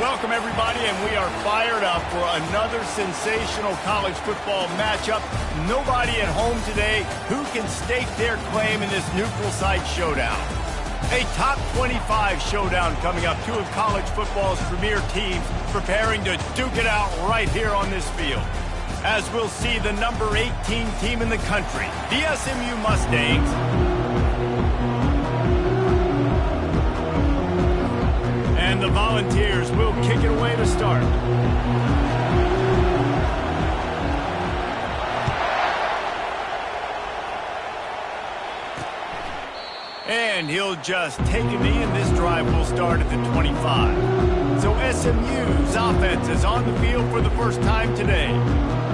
Welcome, everybody, and we are fired up for another sensational college football matchup. Nobody at home today who can stake their claim in this neutral site showdown. A top 25 showdown coming up. Two of college football's premier teams preparing to duke it out right here on this field. As we'll see the number 18 team in the country, the SMU Mustangs, and the Volunteers will kick it away to start. And he'll just take a knee, and this drive will start at the 25. So SMU's offense is on the field for the first time today.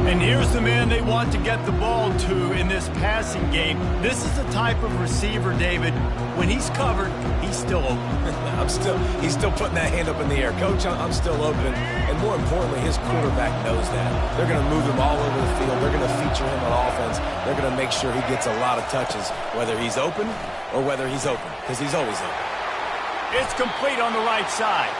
And here's the man they want to get the ball to in this passing game. This is the type of receiver, David, when he's covered, he's still open. He's still putting that hand up in the air. Coach, I'm still open. And more importantly, his quarterback knows that. They're going to move him all over the field. They're going to feature him on offense. They're going to make sure he gets a lot of touches, whether he's open or whether he's open, because he's always open. It's complete on the right side.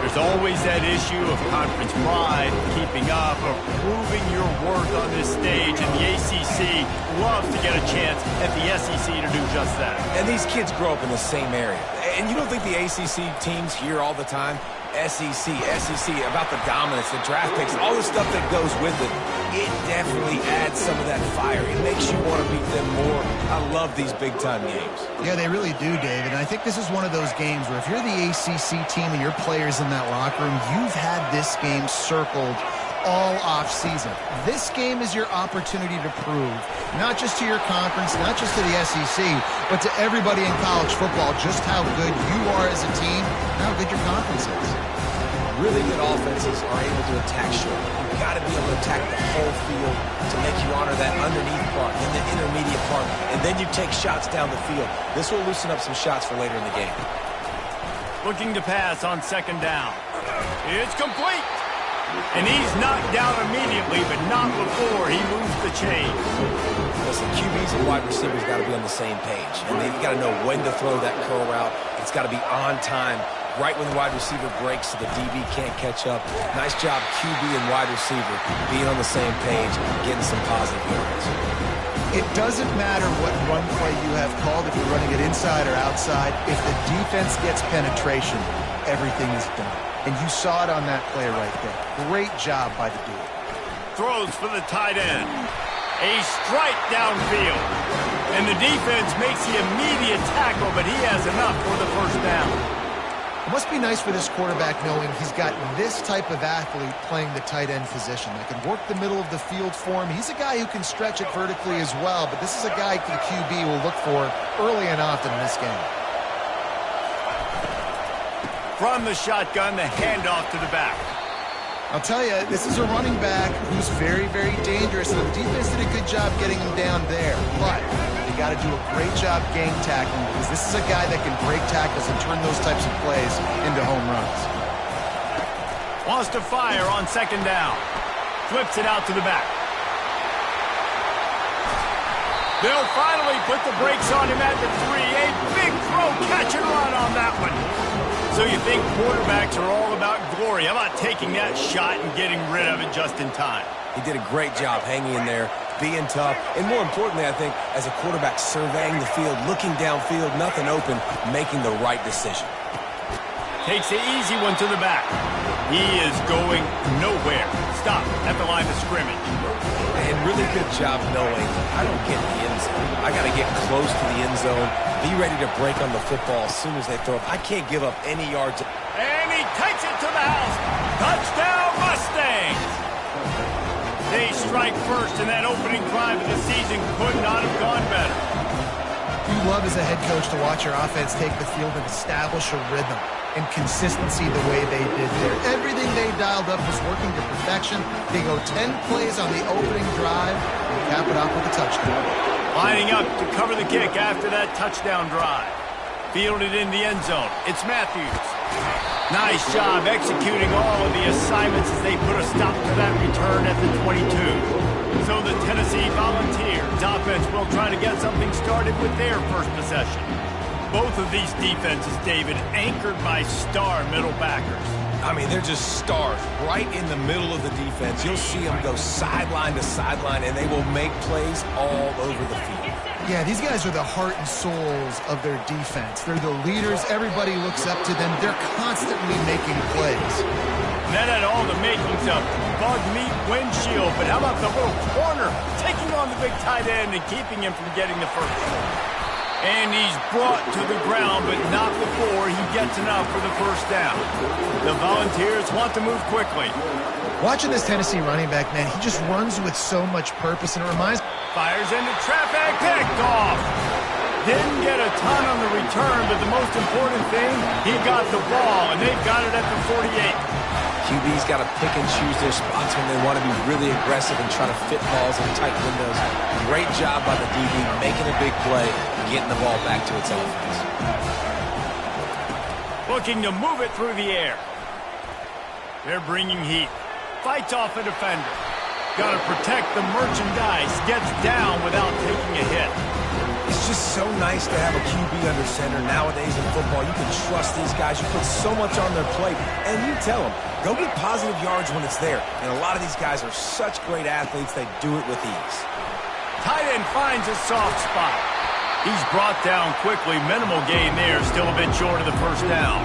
There's always that issue of conference pride, keeping up, of proving your worth on this stage, and the ACC loves to get a chance at the SEC to do just that. And these kids grow up in the same area. And you don't think the ACC teams hear all the time, SEC, about the dominance, the draft picks, all the stuff that goes with it. It definitely adds some of that fire. It makes you want to beat them more. I love these big-time games. Yeah, they really do, David. And I think this is one of those games where if you're the ACC team and your players in that locker room, you've had this game circled all off-season. This game is your opportunity to prove, not just to your conference, not just to the SEC, but to everybody in college football, just how good you are as a team and how good your conference is. Really good offenses are able to attack short. You've got to be able to attack the whole field to make you honor that underneath part and the intermediate part, and then you take shots down the field. This will loosen up some shots for later in the game. Looking to pass on second down. It's complete. And he's knocked down immediately, but not before he moves the chains. Listen, QBs and wide receivers got to be on the same page, and they've got to know when to throw that curl route. It's got to be on time, right when the wide receiver breaks so the DB can't catch up. Nice job, QB and wide receiver, being on the same page, getting some positive yards. It doesn't matter what run play you have called, if you're running it inside or outside. If the defense gets penetration, everything is done. And you saw it on that play right there. Great job by the dude. Throws for the tight end. A strike downfield. And the defense makes the immediate tackle, but he has enough for the first down. It must be nice for this quarterback knowing he's got this type of athlete playing the tight end position that can work the middle of the field for him. He's a guy who can stretch it vertically as well, but this is a guy the QB will look for early and often in this game. From the shotgun, the handoff to the back. I'll tell you, this is a running back who's very, very dangerous, and the defense did a good job getting him down there. But you got to do a great job gang tackling, because this is a guy that can break tackles and turn those types of plays into home runs. Wants to fire on second down. Flips it out to the back. They'll finally put the brakes on him at the 3. A big throw, catch and run on that one. So you think quarterbacks are all about glory. How about taking that shot and getting rid of it just in time? He did a great job hanging in there, being tough, and more importantly, I think, as a quarterback surveying the field, looking downfield, nothing open, making the right decision. Takes the easy one to the back. He is going nowhere. Stop at the line of scrimmage. And really good job knowing I don't get in the end zone. I got to get close to the end zone, be ready to break on the football as soon as they throw it. I can't give up any yards. And he takes it to the house. Touchdown, Mustangs! They strike first, and that opening drive of the season could not have gone better. You love as a head coach to watch your offense take the field and establish a rhythm and consistency the way they did there. Everything they dialed up was working to perfection. They go 10 plays on the opening drive and cap it off with a touchdown. Lining up to cover the kick after that touchdown drive. Fielded in the end zone. It's Matthews. Nice job executing all of the assignments as they put a stop to that return at the 22. So the Tennessee Volunteers offense will try to get something started with their first possession. Both of these defenses, David, anchored by star middle backers. I mean, they're just stars right in the middle of the defense. You'll see them go sideline to sideline, and they will make plays all over the field. Yeah, these guys are the heart and souls of their defense. They're the leaders. Everybody looks up to them. They're constantly making plays. That had all the makings of bug meat windshield, but how about the little corner taking on the big tight end and keeping him from getting the first? And he's brought to the ground, but not before he gets enough for the first down. The Volunteers want to move quickly. Watching this Tennessee running back, man, he just runs with so much purpose, and it reminds me. Fires into traffic, picked off. Didn't get a ton on the return, but the most important thing, he got the ball, and they've got it at the 48. QB's got to pick and choose their spots when they want to be really aggressive and try to fit balls in tight windows. Great job by the DB making a big play, getting the ball back to its offense. Looking to move it through the air. They're bringing heat. Fights off a defender. Got to protect the merchandise. Gets down without taking a hit. It's just so nice to have a QB under center. Nowadays in football, you can trust these guys. You put so much on their plate, and you tell them, go get positive yards when it's there. And a lot of these guys are such great athletes, they do it with ease. Tight end finds a soft spot. He's brought down quickly. Minimal gain there. Still a bit short of the first down.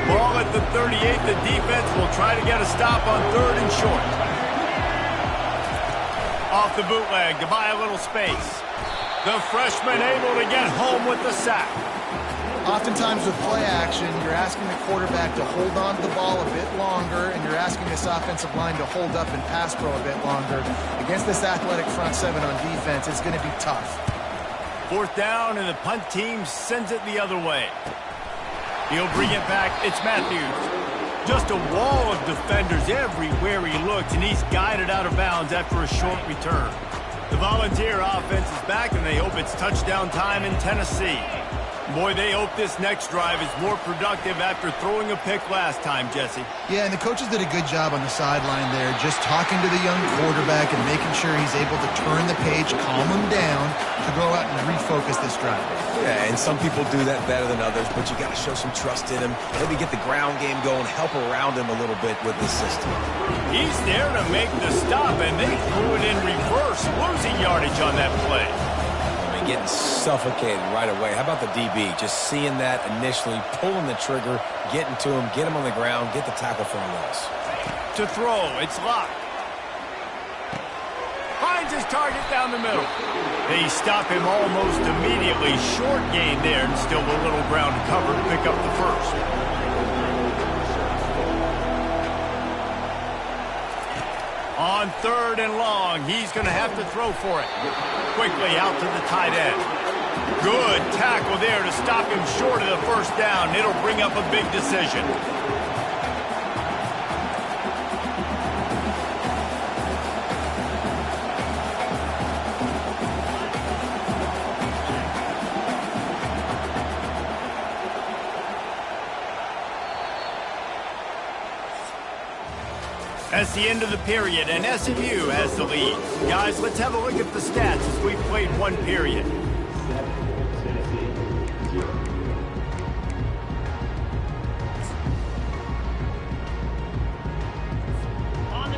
Ball at the 38. The defense will try to get a stop on 3rd and short. Off the bootleg to buy a little space. The freshman able to get home with the sack. Oftentimes with play action, you're asking the quarterback to hold on to the ball a bit longer, and you're asking this offensive line to hold up and pass pro a bit longer. Against this athletic front seven on defense, it's going to be tough. 4th down, and the punt team sends it the other way. He'll bring it back. It's Matthews. Just a wall of defenders everywhere he looks, and he's guided out of bounds after a short return. The Volunteer offense is back, and they hope it's touchdown time in Tennessee. Boy, they hope this next drive is more productive after throwing a pick last time, Jesse. Yeah, and the coaches did a good job on the sideline there, just talking to the young quarterback and making sure he's able to turn the page, calm him down, to go out and refocus this drive. Yeah, and some people do that better than others, but you got to show some trust in him. Maybe get the ground game going, help around him a little bit with this system. He's there to make the stop, and they threw it in reverse, losing yardage on that play. Getting suffocated right away. How about the DB? Just seeing that initially, pulling the trigger, getting to him, get him on the ground, get the tackle for a loss. To throw, it's locked. Finds his target down the middle. They stop him almost immediately. Short gain there, and still a little ground cover to pick up the first. On 3rd and long, he's going to have to throw for it. Quickly out to the tight end. Good tackle there to stop him short of the first down. It'll bring up a big decision. That's the end of the period, and SMU has the lead. Guys, let's have a look at the stats as we've played one period.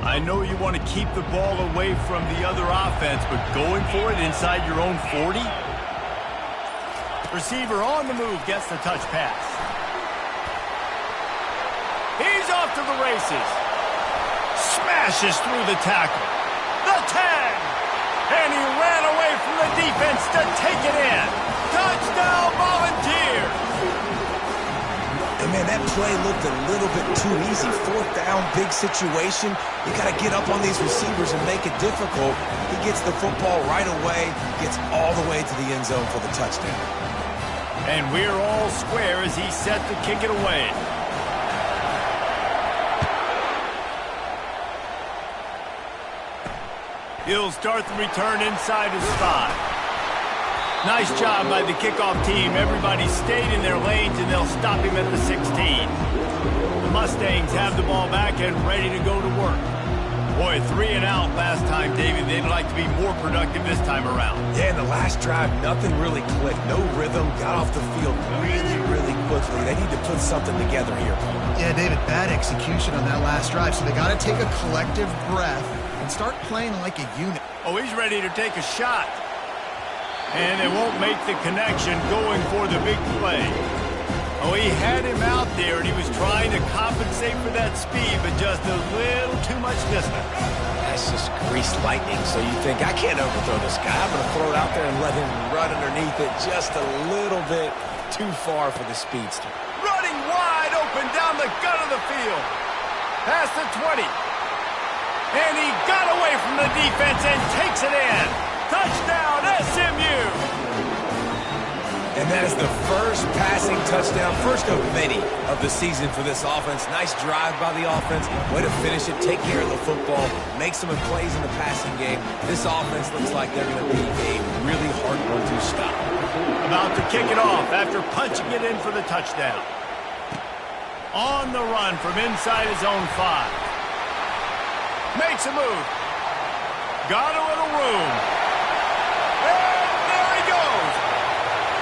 I know you want to keep the ball away from the other offense, but going for it inside your own 40? Receiver on the move gets the touch pass. He's off to the races. Smashes through the tackle. The 10. And he ran away from the defense to take it in. Touchdown, Volunteers. And man, that play looked a little bit too easy. 4th down, big situation. You got to get up on these receivers and make it difficult. He gets the football right away, gets all the way to the end zone for the touchdown. And we're all square as he's set to kick it away. He'll start the return inside his 5. Nice job by the kickoff team. Everybody stayed in their lanes, and they'll stop him at the 16. The Mustangs have the ball back and ready to go to work. Boy, 3 and out last time, David. They'd like to be more productive this time around. Yeah, in the last drive, nothing really clicked. No rhythm. Got off the field really, really quickly. They need to put something together here. Yeah, David, bad execution on that last drive. So they got to take a collective breath and start playing like a unit. Oh, he's ready to take a shot. And they won't make the connection going for the big play. Oh, he had him out there, and he was trying to compensate for that speed, but just a little too much distance. That's just greased lightning, so you think, I can't overthrow this guy. I'm going to throw it out there and let him run underneath it just a little bit too far for the speedster. Running wide open down the gut of the field. Past the 20. And he got away from the defense and takes it in. Touchdown, SMU! And that is the first passing touchdown, first of many of the season for this offense. Nice drive by the offense. Way to finish it, take care of the football, make some plays in the passing game. This offense looks like they're going to be a really hard one to stop. About to kick it off after punching it in for the touchdown. On the run from inside his own 5. Makes a move. Got a little room. And there he goes.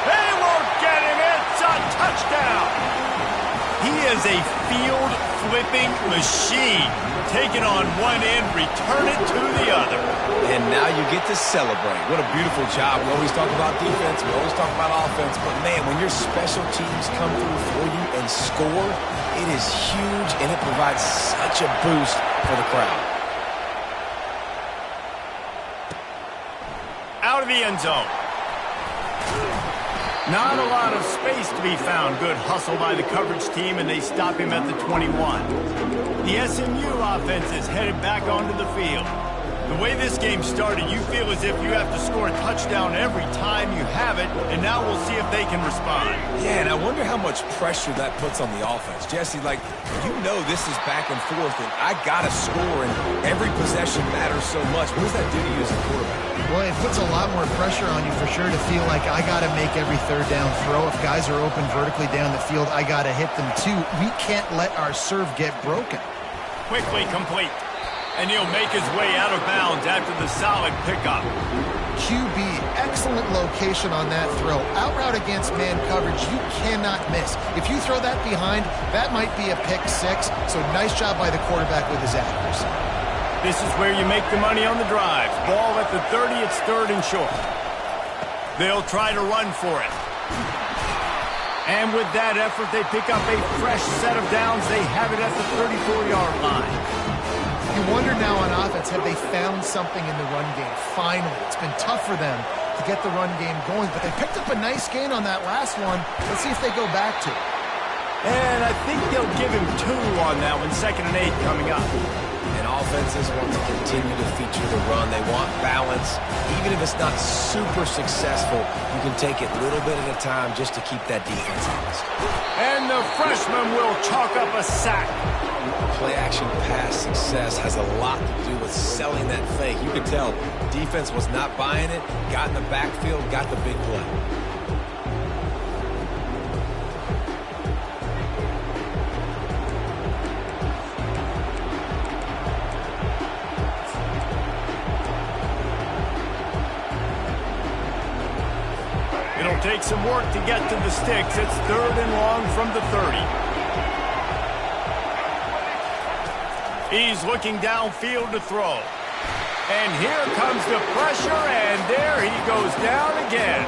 They won't get him. It's a touchdown. He is a field-flipping machine. Take it on one end, return it to the other. And now you get to celebrate. What a beautiful job. We always talk about defense. We always talk about offense. But, man, when your special teams come through for you and score, it is huge, and it provides such a boost for the crowd. Out of the end zone. Not a lot of space to be found. Good hustle by the coverage team, and they stop him at the 21. The SMU offense is headed back onto the field. The way this game started, you feel as if you have to score a touchdown every time you have it, and now we'll see if they can respond. Yeah, and I wonder how much pressure that puts on the offense. Jesse, like, you know this is back and forth, and I got to score, and every possession matters so much. What does that do to you as a quarterback? Well, it puts a lot more pressure on you for sure to feel like I got to make every third down throw. If guys are open vertically down the field, I got to hit them too. We can't let our serve get broken. Quickly complete. And he'll make his way out of bounds after the solid pickup. QB, excellent location on that throw. Out route against man coverage, you cannot miss. If you throw that behind, that might be a pick 6. So nice job by the quarterback with his accuracy. This is where you make the money on the drives. Ball at the 30, it's 3rd and short. They'll try to run for it. And with that effort, they pick up a fresh set of downs. They have it at the 34-yard line. You wonder now on offense, have they found something in the run game? Finally, it's been tough for them to get the run game going, but they picked up a nice gain on that last one. Let's see if they go back to it. And I think they'll give him 2 on that one, 2nd and 8 coming up. And offenses want to continue to feature the run. They want balance. Even if it's not super successful, you can take it little bit at a time just to keep that defense honest. And the freshman will chalk up a sack. Play-action pass success has a lot to do with selling that fake. You could tell defense was not buying it, got in the backfield, got the big play. It'll take some work to get to the sticks. It's 3rd and long from the 30. He's looking downfield to throw. And here comes the pressure, and there he goes down again.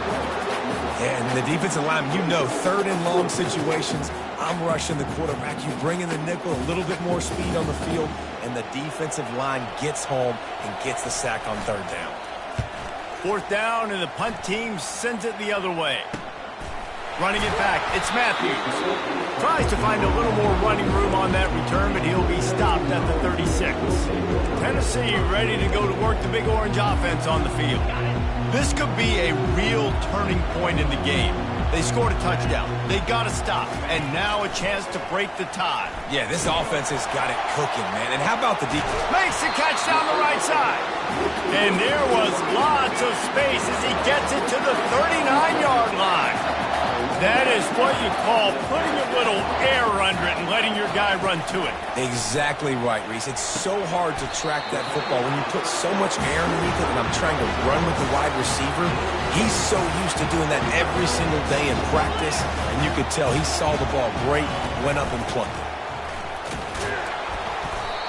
And the defensive line, you know, 3rd and long situations, I'm rushing the quarterback. You bring in the nickel, a little bit more speed on the field, and the defensive line gets home and gets the sack on 3rd down. 4th down, and the punt team sends it the other way. Running it back, it's Matthews. Tries to find a little more running room on that return, but he'll be stopped at the 36. Tennessee ready to go to work the Big Orange offense on the field. This could be a real turning point in the game. They scored a touchdown. They got to stop, and now a chance to break the tie. Yeah, this offense has got it cooking, man. And how about the defense? Makes the catch down the right side. And there was lots of space as he gets it to the 39-yard line. That is what you call putting a little air under it and letting your guy run to it. Exactly right, Reese. It's so hard to track that football when you put so much air underneath it, and I'm trying to run with the wide receiver. He's so used to doing that every single day in practice, and you could tell he saw the ball great, went up and plucked it.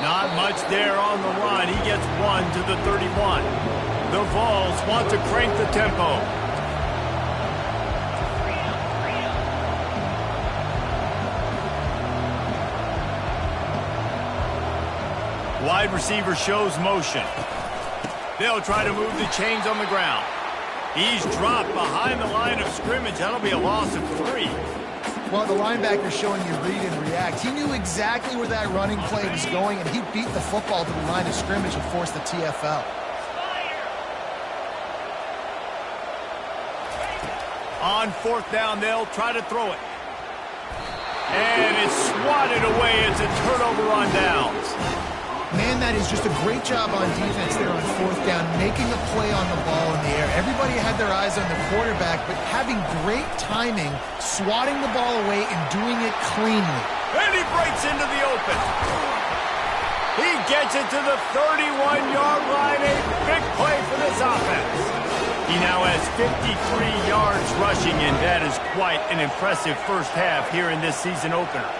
Not much there on the line. He gets 1 to the 31. The Vols want to crank the tempo. Wide receiver shows motion. They'll try to move the chains on the ground. He's dropped behind the line of scrimmage. That'll be a loss of 3. Well, the linebacker showing you read and react. He knew exactly where that running play was going, and he beat the football to the line of scrimmage and forced the TFL. On 4th down, they'll try to throw it. And it's swatted away. It's a turnover on downs. Man, that is just a great job on defense there on 4th down, making a play on the ball in the air. Everybody had their eyes on the quarterback, but having great timing, swatting the ball away and doing it cleanly. And he breaks into the open. He gets it to the 31-yard line. A big play for this offense. He now has 53 yards rushing, and that is quite an impressive first half here in this season opener.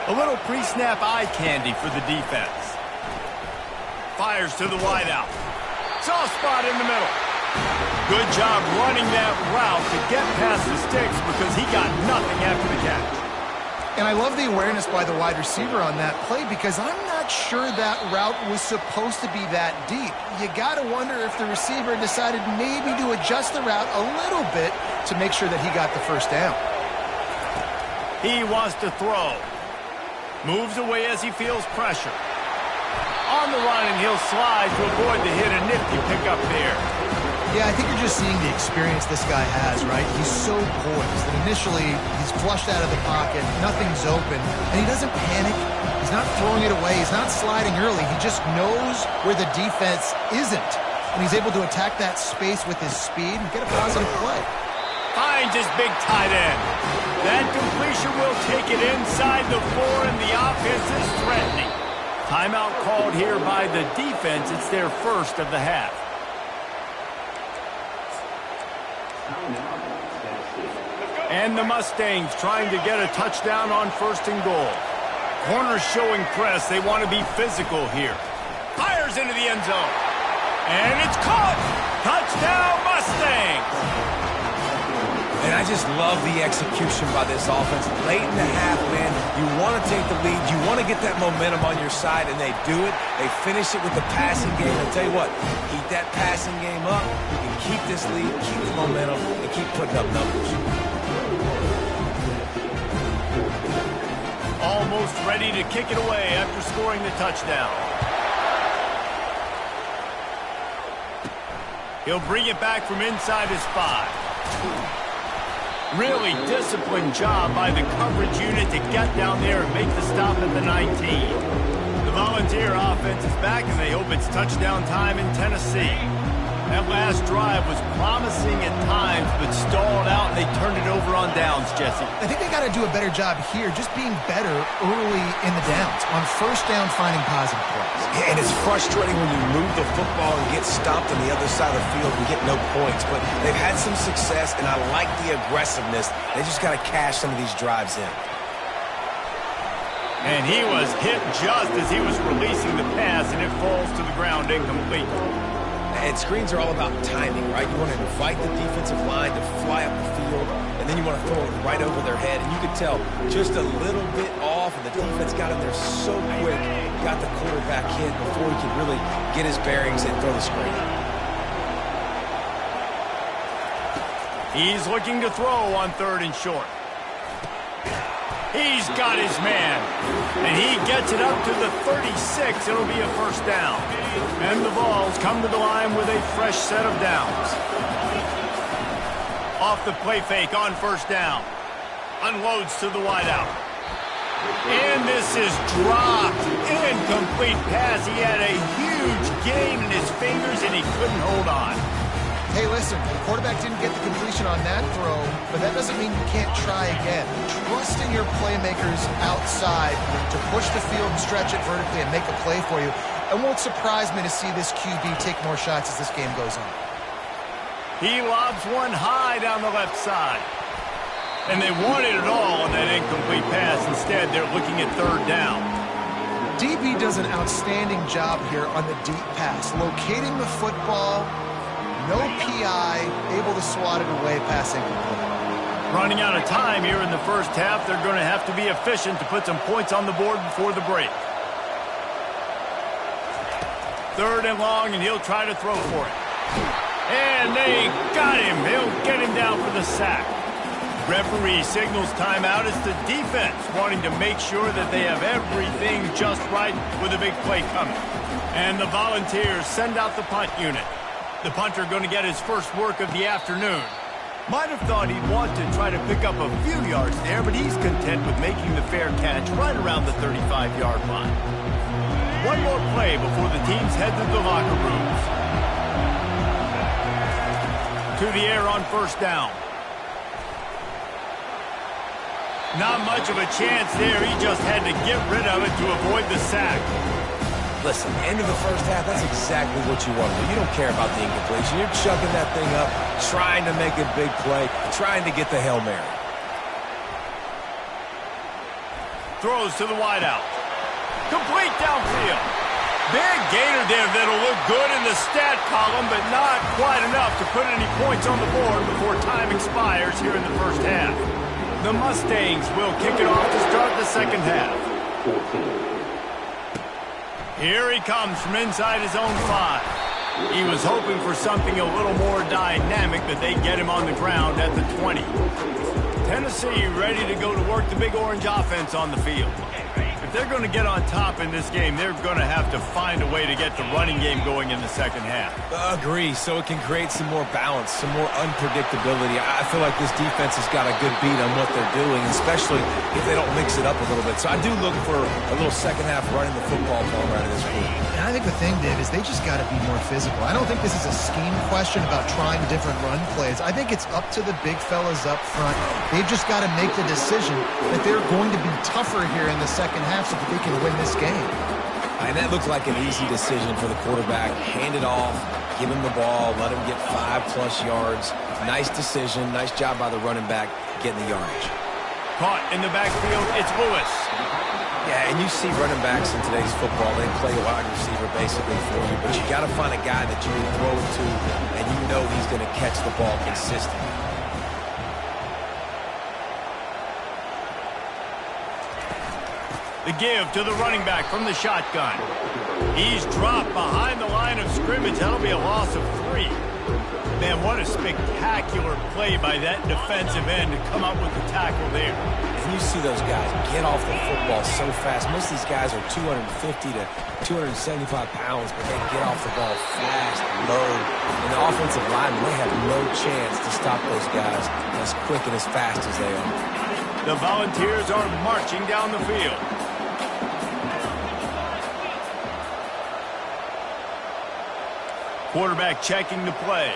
A little pre-snap eye candy for the defense. Fires to the wideout. Soft spot in the middle. Good job running that route to get past the sticks because he got nothing after the catch. And I love the awareness by the wide receiver on that play because I'm not sure that route was supposed to be that deep. You got to wonder if the receiver decided maybe to adjust the route a little bit to make sure that he got the first down. He wants to throw. Moves away as he feels pressure. On the run, and he'll slide to avoid the hit. A nifty pickup there. Yeah, I think you're just seeing the experience this guy has, right? He's so poised that initially he's flushed out of the pocket, nothing's open, and he doesn't panic. He's not throwing it away. He's not sliding early. He just knows where the defense isn't, and he's able to attack that space with his speed and get a positive play. Finds his big tight end. That completion will take it inside the 4, and the offense is threatening. Timeout called here by the defense. It's their first of the half. And the Mustangs trying to get a touchdown on 1st and goal. Corners showing press. They want to be physical here. Fires into the end zone. And it's caught. Touchdown Mustangs. And I just love the execution by this offense. Late in the half, man, you want to take the lead. You want to get that momentum on your side, and they do it. They finish it with the passing game. I'll tell you what, keep that passing game up. You can keep this lead, keep the momentum, and keep putting up numbers. Almost ready to kick it away after scoring the touchdown. He'll bring it back from inside his 5. Really disciplined job by the coverage unit to get down there and make the stop at the 19. The Volunteer offense is back, and they hope it's touchdown time in Tennessee. That last drive was promising at times, but stalled out, and they turned it over on downs, Jesse. I think they got to do a better job here, just being better early in the downs. On 1st down, finding positive plays. Yeah, and it's frustrating when you move the football and get stopped on the other side of the field and get no points. But they've had some success, and I like the aggressiveness. They just got to cash some of these drives in. And he was hit just as he was releasing the pass, and it falls to the ground incomplete. And screens are all about timing, right? You want to invite the defensive line to fly up the field, and then you want to throw it right over their head. And you could tell just a little bit off, and the defense got in there so quick, got the quarterback hit before he could really get his bearings and throw the screen. He's looking to throw on 3rd and short. He's got his man, and he gets it up to the 36. It'll be a 1st down. And the Vols come to the line with a fresh set of downs. Off the play fake on 1st down. Unloads to the wideout. And this is dropped. Incomplete pass. He had a huge gain in his fingers, and he couldn't hold on. hey, listen, the quarterback didn't get the completion on that throw, but that doesn't mean you can't try again. Trust in your playmakers outside to push the field and stretch it vertically and make a play for you. It won't surprise me to see this QB take more shots as this game goes on. He lobs one high down the left side. And they wanted it all on that incomplete pass. Instead, they're looking at third down. DB does an outstanding job here on the deep pass, locating the football, no PI, able to swat it away, passing incomplete. Running out of time here in the first half, they're going to have to be efficient to put some points on the board before the break. Third and long, and he'll try to throw for it. And they got him. He'll get him down for the sack. Referee signals timeout. It's the defense wanting to make sure that they have everything just right with a big play coming. And the Volunteers send out the punt unit. The punter going to get his first work of the afternoon. Might have thought he'd want to try to pick up a few yards there, but he's content with making the fair catch right around the 35-yard line. One more play before the teams head to the locker rooms. To the air on first down. Not much of a chance there. He just had to get rid of it to avoid the sack. Listen, end of the first half, that's exactly what you want to do. You don't care about the incompletion. You're chucking that thing up, trying to make a big play, trying to get the Hail Mary. Throws to the wideout. Complete downfield. Big gainer there that'll look good in the stat column, but not quite enough to put any points on the board before time expires here in the first half. The Mustangs will kick it off to start the second half. Here he comes from inside his own 5. He was hoping for something a little more dynamic, but they get him on the ground at the 20. Tennessee ready to go to work the Big Orange offense on the field. If they're going to get on top in this game, they're going to have to find a way to get the running game going in the second half. Agree, so it can create some more balance, some more unpredictability. I feel like this defense has got a good beat on what they're doing, especially if they don't mix it up a little bit. So I do look for a little second half running the football ball out of this group. And I think the thing, Dave, is they just got to be more physical. I don't think this is a scheme question about trying different run plays. I think it's up to the big fellas up front. They've just got to make the decision that they're going to be tougher here in the second half so that they can win this game. And that looked like an easy decision for the quarterback. Hand it off, give him the ball, let him get 5+ yards. Nice decision, nice job by the running back getting the yardage. Caught in the backfield, it's Lewis. Yeah, and you see running backs in today's football, they play a wide receiver basically for you, but you got to find a guy that you can throw it to, and you know he's going to catch the ball consistently. The give to the running back from the shotgun. He's dropped behind the line of scrimmage. That'll be a loss of 3. Man, what a spectacular play by that defensive end to come up with the tackle there. And you see those guys get off the football so fast. Most of these guys are 250 to 275 pounds, but they get off the ball fast, low. And the offensive linemen, they have no chance to stop those guys as quick and as fast as they are. The Volunteers are marching down the field. Quarterback checking the play.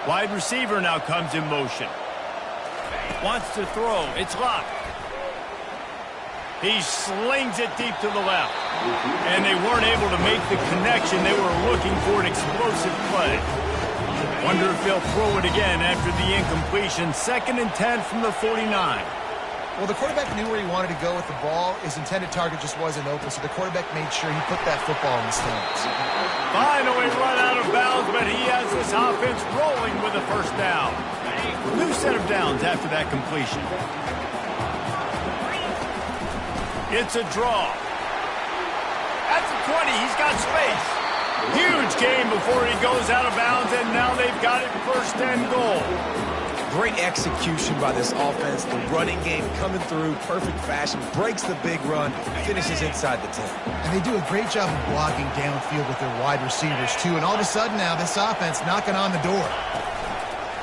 Wide receiver now comes in motion. Wants to throw. It's locked. He slings it deep to the left. And they weren't able to make the connection. They were looking for an explosive play. Wonder if they'll throw it again after the incompletion. 2nd and 10 from the 49. Well, the quarterback knew where he wanted to go with the ball. His intended target just wasn't open, so the quarterback made sure he put that football in the stands. Finally run out of bounds, but he has this offense rolling with a first down. New set of downs after that completion. It's a draw. At the 20, he's got space. Huge gain before he goes out of bounds, and now they've got it 1st and goal. Great execution by this offense. The running game coming through, perfect fashion, breaks the big run, finishes inside the 10. And they do a great job of blocking downfield with their wide receivers, too. And all of a sudden now, this offense knocking on the door.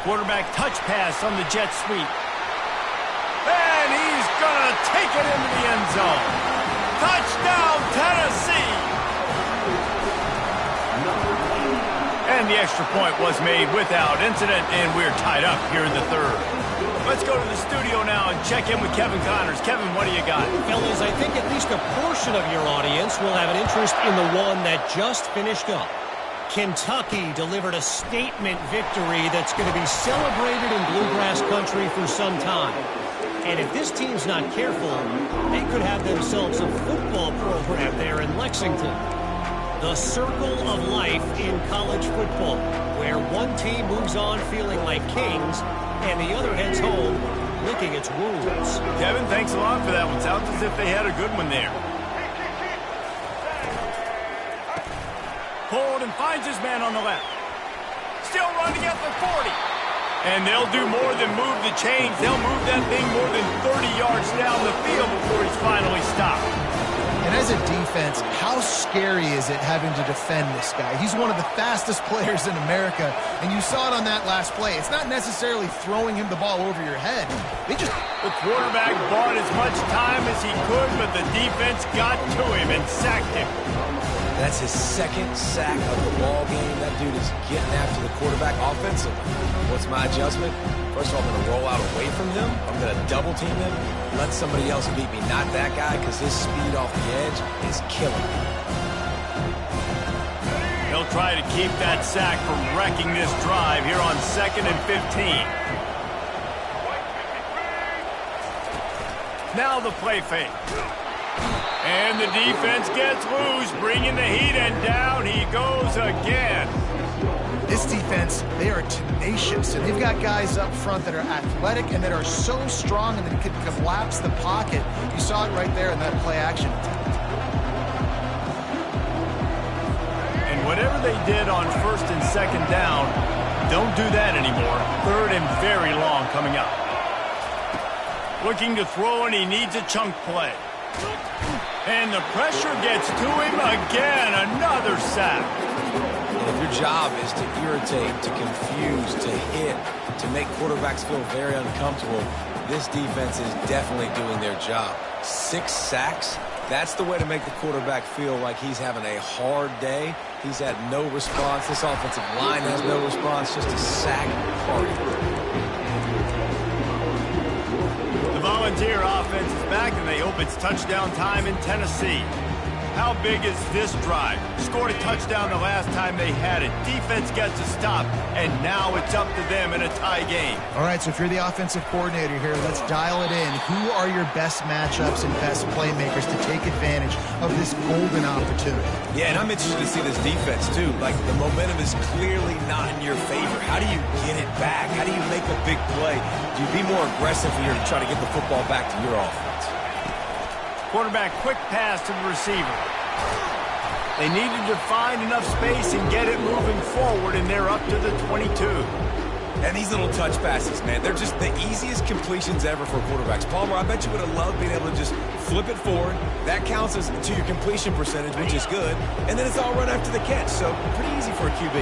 Quarterback touch pass on the jet sweep. And he's going to take it into the end zone. Touchdown, Tennessee! And the extra point was made without incident, and we're tied up here in the third. Let's go to the studio now and check in with Kevin Connors. Kevin, what do you got? Fellas, I think at least a portion of your audience will have an interest in the one that just finished up. Kentucky delivered a statement victory that's going to be celebrated in Bluegrass country for some time. And if this team's not careful, they could have themselves a football program there in Lexington. The circle of life in college football, where one team moves on feeling like kings and the other heads home licking its wounds. Kevin, thanks a lot for that one. Sounds as if they had a good one there. Hold and finds his man on the left. Still running at the 40. And they'll do more than move the chains. They'll move that thing more than 30 yards down the field before he's finally stopped. And as a defense, how scary is it having to defend this guy? He's one of the fastest players in America, and you saw it on that last play. It's not necessarily throwing him the ball over your head. The quarterback bought as much time as he could, but the defense got to him and sacked him. That's his second sack of the ball game. That dude is getting after the quarterback offensively. What's my adjustment? First of all, I'm going to roll out away from him. I'm going to double team him. Let somebody else beat me, not that guy, because his speed off the edge is killing me. They'll try to keep that sack from wrecking this drive here on 2nd and 15. Now the play fake. And the defense gets loose, bringing the heat, and down he goes again. This defense, they are tenacious, and they've got guys up front that are athletic and that are so strong and that can collapse the pocket. You saw it right there in that play action. And whatever they did on 1st and 2nd down, don't do that anymore. 3rd and very long coming up. Looking to throw, and he needs a chunk play. And the pressure gets to him again. Another sack. And if your job is to irritate, to confuse, to hit, to make quarterbacks feel very uncomfortable, this defense is definitely doing their job. 6 sacks, that's the way to make the quarterback feel like he's having a hard day. He's had no response. This offensive line has no response, just a sack party. The Volunteer offense is back, and they hope it's touchdown time in Tennessee. How big is this drive? Scored a touchdown the last time they had it. Defense gets a stop, and now it's up to them in a tie game. All right, so if you're the offensive coordinator here, let's dial it in. Who are your best matchups and best playmakers to take advantage of this golden opportunity? Yeah, and I'm interested to see this defense, too. Like, the momentum is clearly not in your favor. How do you get it back? How do you make a big play? Do you be more aggressive here to try to get the football back to your offense? Quarterback quick pass to the receiver. They needed to find enough space and get it moving forward, and they're up to the 22. And these little touch passes, man, they're just the easiest completions ever for quarterbacks. Palmer, I bet you would have loved being able to just flip it forward. That counts as to your completion percentage, which is good. And then it's all run after the catch, so pretty easy for a QB.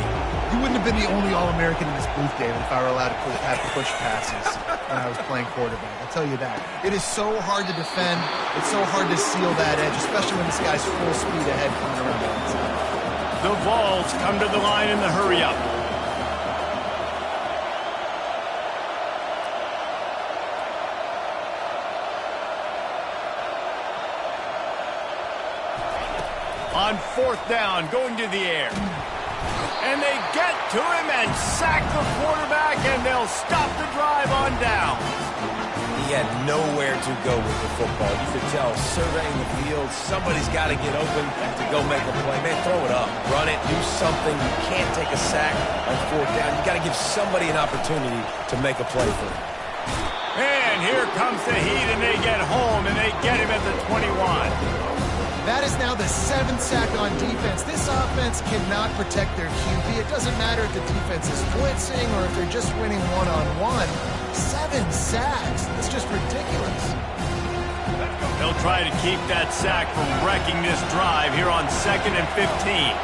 You wouldn't have been the only All-American in this booth, David, if I were allowed to have push passes when I was playing quarterback. I'll tell you that. It is so hard to defend. It's so hard to seal that edge, especially when this guy's full speed ahead coming around the inside. The Vols come to the line in the hurry-up. On 4th down, going to the air. And they get to him and sack the quarterback, and they'll stop the drive on down. He had nowhere to go with the football. You could tell, surveying the field, somebody's got to get open to go make a play. Man, throw it up, run it, do something. You can't take a sack on 4th down. You got to give somebody an opportunity to make a play for him. And here comes the heat, and they get home, and they get him at the 21. That is now the 7th sack on defense. This offense cannot protect their QB. It doesn't matter if the defense is blitzing or if they're just winning one-on-one. 7 sacks. That's just ridiculous. They'll try to keep that sack from wrecking this drive here on 2nd and 15.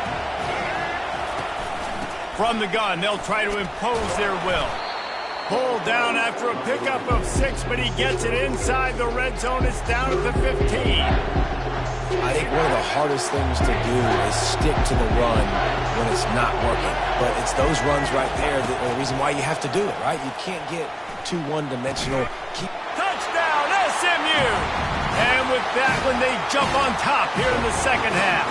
From the gun, they'll try to impose their will. Pulled down after a pickup of 6, but he gets it inside the red zone. It's down at the 15. I think one of the hardest things to do is stick to the run when it's not working. But it's those runs right there that are the reason why you have to do it, right? You can't get too one-dimensional. Touchdown, SMU! And with that one, they jump on top here in the second half.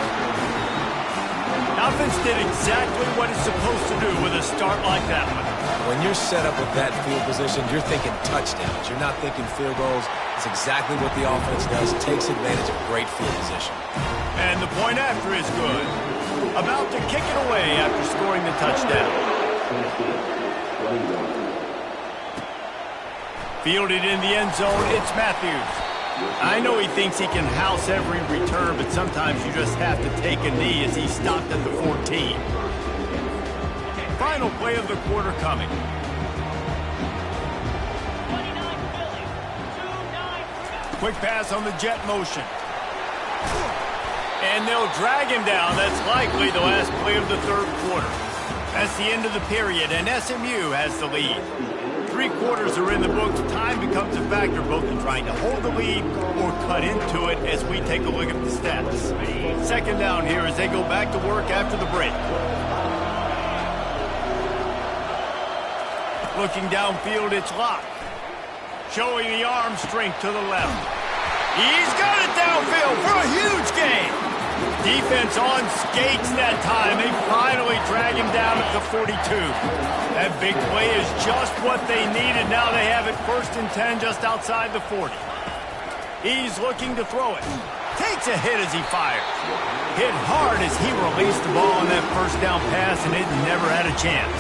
Offense did exactly what it's supposed to do with a start like that one. When you're set up with that field position, you're thinking touchdowns. You're not thinking field goals. It's exactly what the offense does. It takes advantage of great field position. And the point after is good. About to kick it away after scoring the touchdown. Fielded in the end zone, it's Matthews. I know he thinks he can house every return, but sometimes you just have to take a knee as he stopped at the 14. Final play of the quarter coming. Quick pass on the jet motion. And they'll drag him down. That's likely the last play of the third quarter. That's the end of the period, and SMU has the lead. 3 quarters are in the books. Time becomes a factor both in trying to hold the lead or cut into it as we take a look at the stats. Second down here as they go back to work after the break. Looking downfield, it's Locke. Showing the arm strength to the left. He's got it downfield for a huge gain. Defense on skates that time. They finally drag him down at the 42. That big play is just what they needed. Now they have it 1st and 10 just outside the 40. He's looking to throw it. Takes a hit as he fires. Hit hard as he released the ball on that first down pass, and it never had a chance.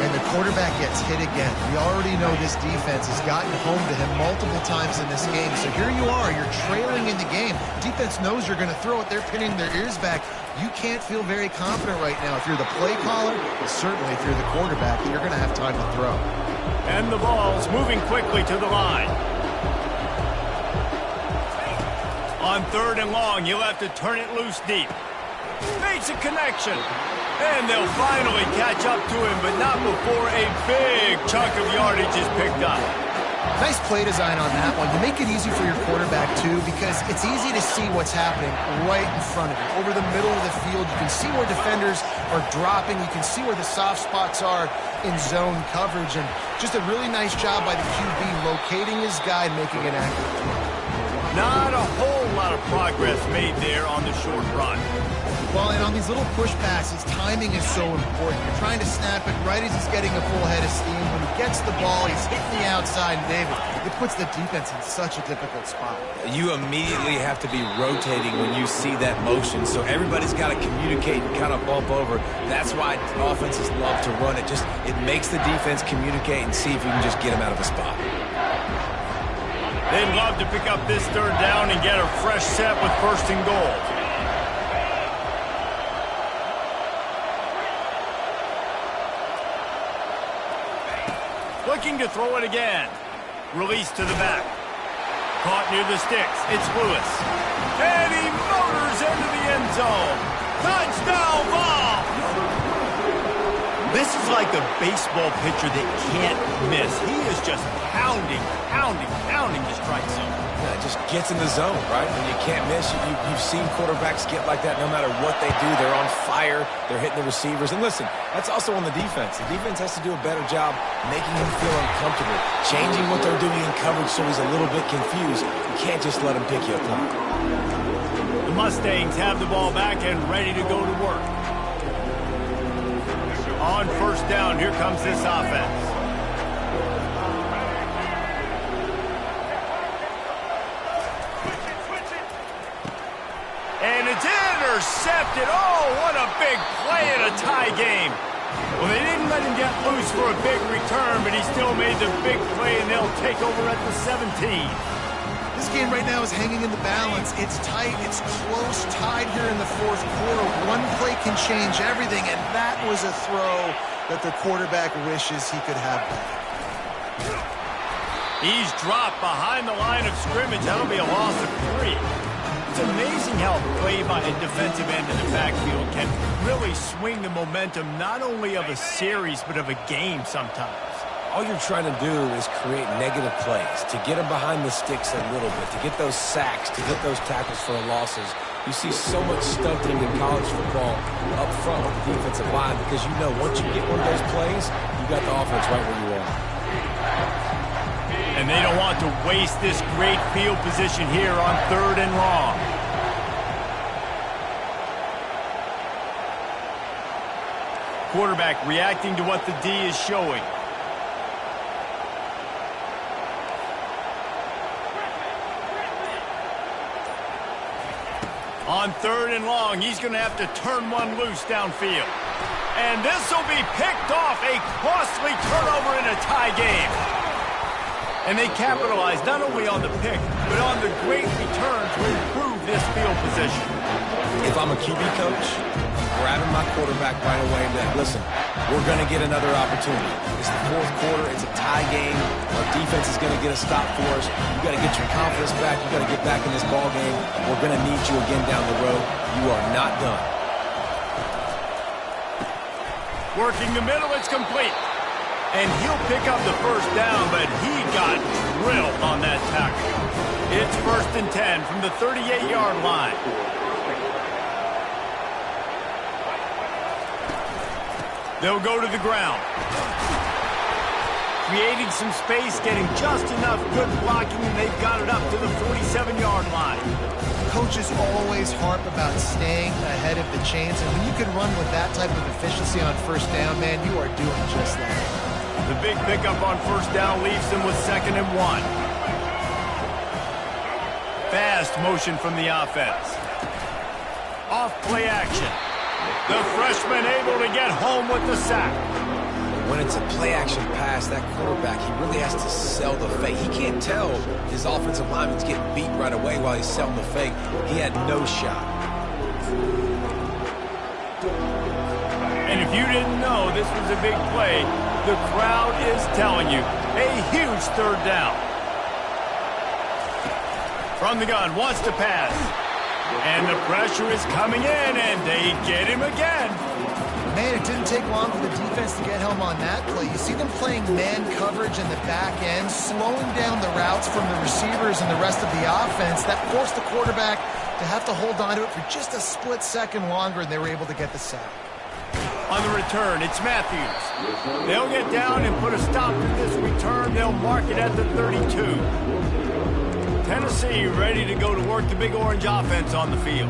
And the quarterback gets hit again. We already know this defense has gotten home to him multiple times in this game. So here you are, you're trailing in the game. Defense knows you're going to throw it. They're pinning their ears back. You can't feel very confident right now. If you're the play caller, but certainly if you're the quarterback, you're going to have time to throw. And the ball's moving quickly to the line. On 3rd and long, you'll have to turn it loose deep. Makes a connection. And they'll finally catch up to him, but not before a big chunk of yardage is picked up. Nice play design on that one. You make it easy for your quarterback, too, because it's easy to see what's happening right in front of you. Over the middle of the field, you can see where defenders are dropping. You can see where the soft spots are in zone coverage. And just a really nice job by the QB locating his guy and making it accurate. Not a whole lot of progress made there on the short run. Well, and on these little push passes, timing is so important. You're trying to snap it right as he's getting a full head of steam. When he gets the ball, he's hitting the outside, and David, it puts the defense in such a difficult spot. You immediately have to be rotating when you see that motion, so everybody's got to communicate and kind of bump over. That's why offenses love to run it. It makes the defense communicate and see if you can just get him out of a spot. They'd love to pick up this 3rd down and get a fresh set with 1st and goal. Looking to throw it again. Release to the back. Caught near the sticks. It's Lewis. And he motors into the end zone. Touchdown ball! This is like a baseball pitcher that can't miss. He is just pounding the strike zone. Yeah, it just gets in the zone, right? When you can't miss, you've seen quarterbacks get like that no matter what they do. They're on fire. They're hitting the receivers. And listen, that's also on the defense. The defense has to do a better job making him feel uncomfortable, changing what they're doing in coverage so he's a little bit confused. You can't just let him pick you apart. The Mustangs have the ball back and ready to go to work. On 1st down, here comes this offense. And it's intercepted. Oh, what a big play in a tie game. Well, they didn't let him get loose for a big return, but he still made the big play, and they'll take over at the 17. This game right now is hanging in the balance. It's tight. It's close, tied here in the 4th quarter. One play can change everything, and that was a throw that the quarterback wishes he could have back. He's dropped behind the line of scrimmage. That'll be a loss of 3. It's amazing how a play by a defensive end in the backfield can really swing the momentum not only of a series but of a game sometimes. all you're trying to do is create negative plays, to get them behind the sticks a little bit, to get those sacks, to get those tackles for losses. You see so much stunting in college football up front with the defensive line because you know once you get one of those plays, you got the offense right where you are. And they don't want to waste this great field position here on 3rd and long. Quarterback reacting to what the D is showing. On 3rd and long, he's going to have to turn one loose downfield. And this will be picked off, a costly turnover in a tie game. And they capitalize not only on the pick, but on the great return to improve this field position. If I'm a QB coach, I'm grabbing my quarterback right away and like, listen, we're going to get another opportunity. It's the 4th quarter. It's a tie game. Our defense is going to get a stop for us. You got to get your confidence back. You got to get back in this ball game. We're going to need you again down the road. You are not done. Working the middle, it's complete. And he'll pick up the 1st down, but he got drilled on that tackle. It's 1st and 10 from the 38-yard line. They'll go to the ground. Creating some space, getting just enough good blocking, and they've got it up to the 47-yard line. Coaches always harp about staying ahead of the chains, and when you can run with that type of efficiency on 1st down, man, you are doing just that. The big pickup on 1st down leaves them with 2nd and 1. Fast motion from the offense. Off play action. The freshman able to get home with the sack. When it's a play-action pass, that quarterback, he really has to sell the fake. He can't tell his offensive lineman's getting beat right away while he's selling the fake. He had no shot. And if you didn't know this was a big play, the crowd is telling you. A huge 3rd down. From the gun, wants to pass. And the pressure is coming in, and they get him again. Man, it didn't take long for the defense to get home on that play. You see them playing man coverage in the back end, slowing down the routes from the receivers and the rest of the offense. That forced the quarterback to have to hold on to it for just a split second longer, and they were able to get the sack. On the return, it's Matthews. They'll get down and put a stop to this return. They'll mark it at the 32. Tennessee ready to go to work the Big Orange offense on the field.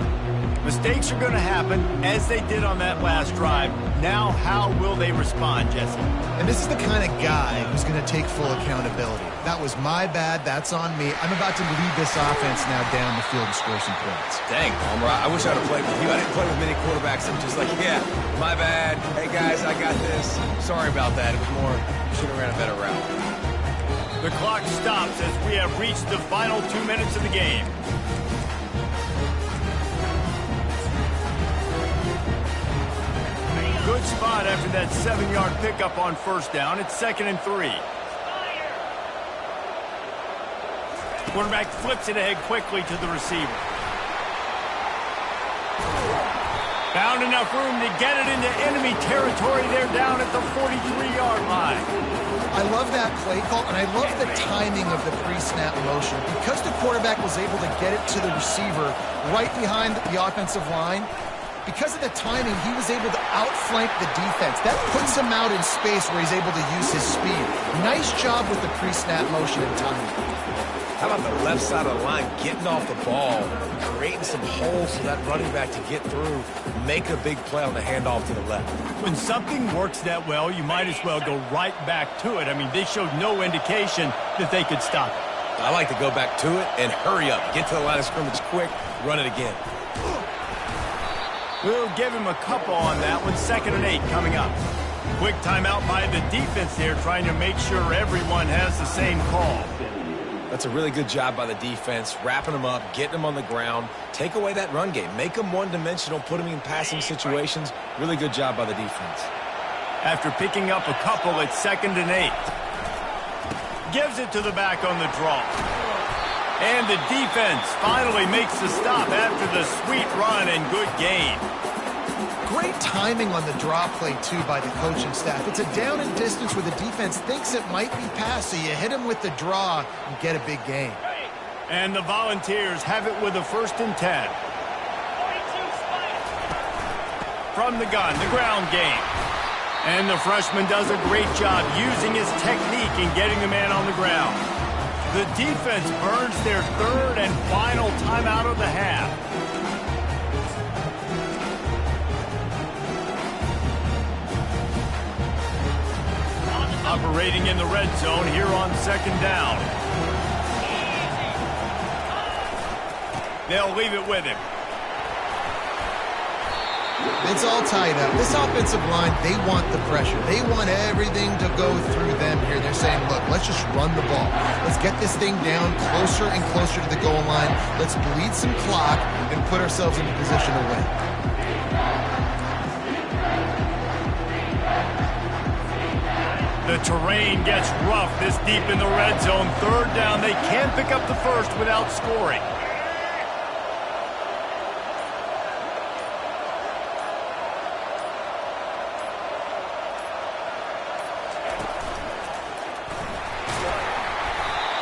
Mistakes are going to happen, as they did on that last drive. Now, how will they respond, Jesse? And this is the kind of guy who's going to take full accountability. That was my bad. That's on me. I'm about to lead this offense now down the field and score some points. Dang, Palmer, I wish I'd have played with you. I didn't play with many quarterbacks that were just like, yeah, my bad. Hey, guys, I got this. Sorry about that. It was more, should have ran a better route. The clock stops as we have reached the final 2 minutes of the game. Good spot after that 7-yard pickup on 1st down. It's 2nd and 3. Quarterback flips it ahead quickly to the receiver. Found enough room to get it into enemy territory. They're down at the 43-yard line. I love that play call, and I love the timing of the pre-snap motion. Because the quarterback was able to get it to the receiver right behind the offensive line, because of the timing, he was able to outflank the defense. That puts him out in space where he's able to use his speed. Nice job with the pre-snap motion and timing. How about the left side of the line getting off the ball, creating some holes for that running back to get through, make a big play on the handoff to the left. When something works that well, you might as well go right back to it. I mean, they showed no indication that they could stop it. I like to go back to it and hurry up. Get to the line of scrimmage quick, run it again. We'll give him a couple on that one. 2nd and 8 coming up. Quick timeout by the defense there, trying to make sure everyone has the same call. That's a really good job by the defense, wrapping them up, getting them on the ground, take away that run game, make them one-dimensional, put them in passing situations. Really good job by the defense. After picking up a couple, it's 2nd and 8. Gives it to the back on the draw. And the defense finally makes the stop after the sweet run and good gain. Great timing on the draw play, too, by the coaching staff. It's a down and distance where the defense thinks it might be passed, so you hit them with the draw and get a big gain. And the Volunteers have it with a 1st and 10. From the gun, the ground game. And the freshman does a great job using his technique and getting the man on the ground. The defense burns their 3rd and final timeout of the half. Operating in the red zone here on 2nd down. They'll leave it with him. It's all tied up. This offensive line, they want the pressure. They want everything to go through them here. They're saying, look, let's just run the ball. Let's get this thing down closer and closer to the goal line. Let's bleed some clock and put ourselves in a position to win. The terrain gets rough this deep in the red zone. 3rd down. They can't pick up the first without scoring.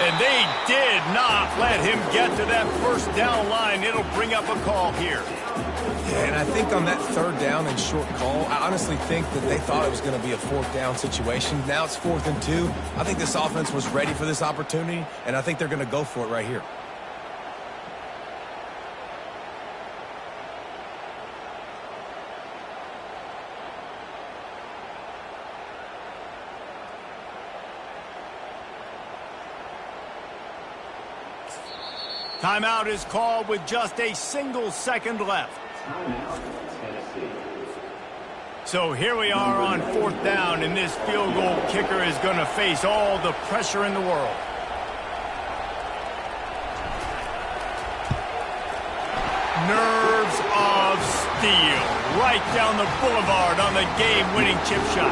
And they did not let him get to that 1st down line. It'll bring up a call here. Yeah, and I think on that 3rd down and short call, I honestly think that they thought it was going to be a 4th down situation. Now it's 4th and 2. I think this offense was ready for this opportunity, and I think they're going to go for it right here. Timeout is called with just a single second left. So here we are on 4th down, and this field goal kicker is going to face all the pressure in the world. Nerves of steel. Right down the boulevard on the game-winning chip shot.